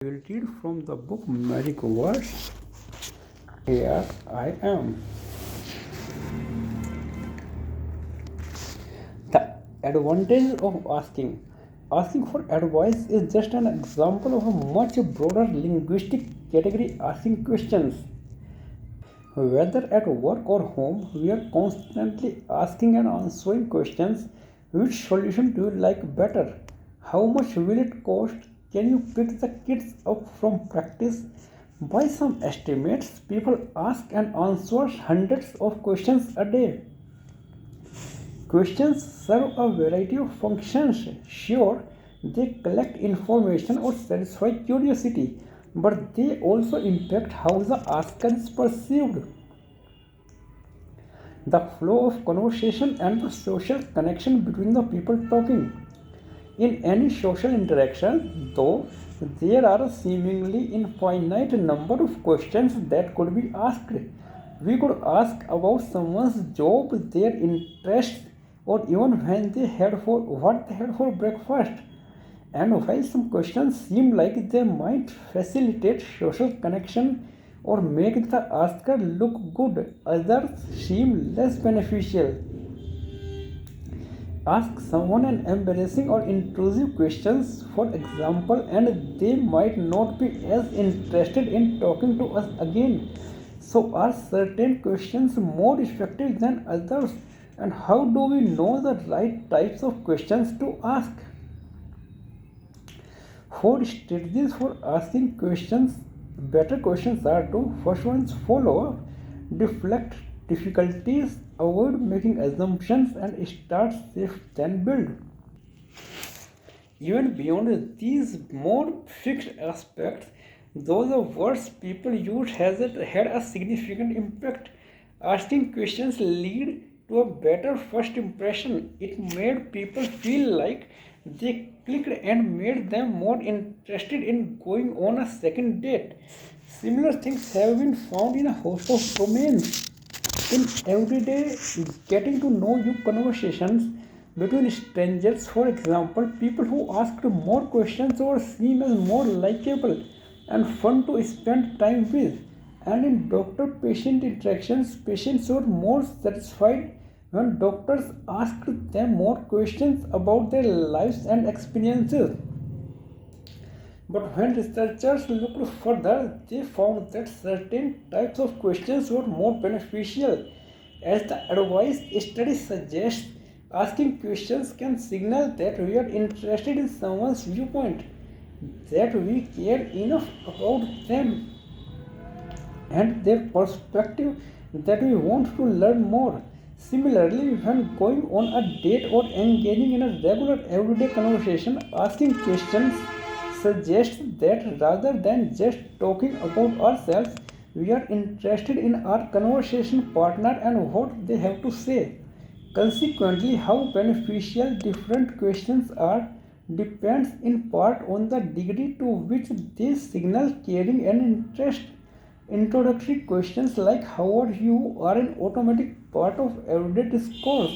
I will read from the book Magic Words. Here I am. The advantage of asking. Asking for advice is just an example of a much broader linguistic category asking questions. Whether at work or home, we are constantly asking and answering questions. Which solution do you like better? How much will it cost? Can you pick the kids up from practice? By some estimates, people ask and answer hundreds of questions a day. Questions serve a variety of functions. Sure, they collect information or satisfy curiosity, but they also impact how the asker is perceived. The flow of conversation and the social connection between the people talking. In any social interaction, though, there are a seemingly infinite number of questions that could be asked. We could ask about someone's job, their interests, or even what they had for breakfast. And while some questions seem like they might facilitate social connection or make the asker look good, others seem less beneficial. Ask someone an embarrassing or intrusive questions, for example, and they might not be as interested in talking to us again. So, are certain questions more effective than others? And how do we know the right types of questions to ask? Four strategies for asking questions. Better questions are to first ones follow up, deflect difficulties, avoid making assumptions, and start safe then build. Even beyond these more fixed aspects, those of words people use had a significant impact. Asking questions lead to a better first impression. It made people feel like they clicked and made them more interested in going on a second date. Similar things have been found in a host of domains. In everyday getting to know you conversations between strangers, for example, people who asked more questions or seem as more likable and fun to spend time with. And in doctor patient interactions, patients were more satisfied when doctors asked them more questions about their lives and experiences. But when researchers looked further, they found that certain types of questions were more beneficial. As the advice study suggests, asking questions can signal that we are interested in someone's viewpoint, that we care enough about them and their perspective that we want to learn more. Similarly, when going on a date or engaging in a regular everyday conversation, asking questions suggests that rather than just talking about ourselves, we are interested in our conversation partner and what they have to say. Consequently, how beneficial different questions are depends in part on the degree to which they signal caring and interest. Introductory questions like how are you are an automatic part of everyday discourse.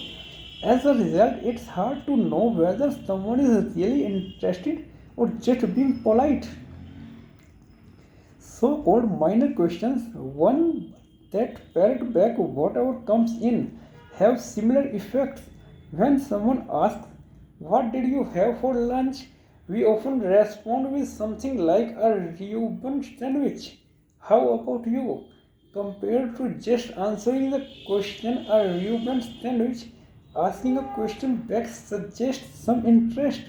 As a result, it's hard to know whether someone is really interested or just being polite. So called minor questions, one that parrot back whatever comes in, have similar effects. When someone asks, what did you have for lunch? We often respond with something like a Reuben sandwich. How about you? Compared to just answering the question, a Reuben sandwich, asking a question back suggests some interest.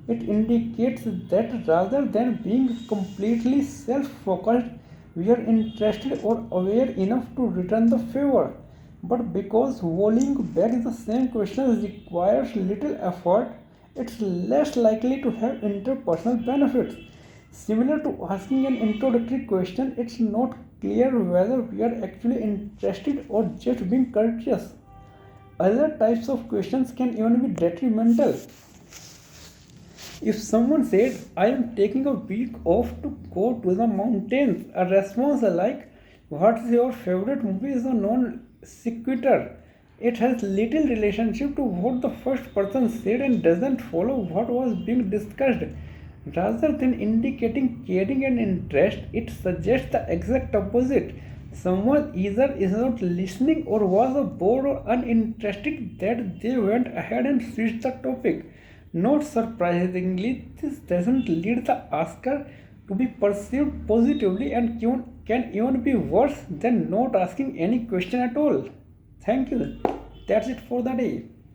It indicates that rather than being completely self focused, we are interested or aware enough to return the favor. But because volleying back the same question requires little effort, it's less likely to have interpersonal benefits. Similar to asking an introductory question, it's not clear whether we are actually interested or just being courteous. Other types of questions can even be detrimental. If someone said, I am taking a week off to go to the mountains, a response like, what is your favorite movie is a non sequitur. It has little relationship to what the first person said and doesn't follow what was being discussed. Rather than indicating caring and interest, it suggests the exact opposite. Someone either is not listening or was bored or uninterested that they went ahead and switched the topic. Not surprisingly, this doesn't lead the asker to be perceived positively and can even be worse than not asking any question at all. Thank you. That's it for the day.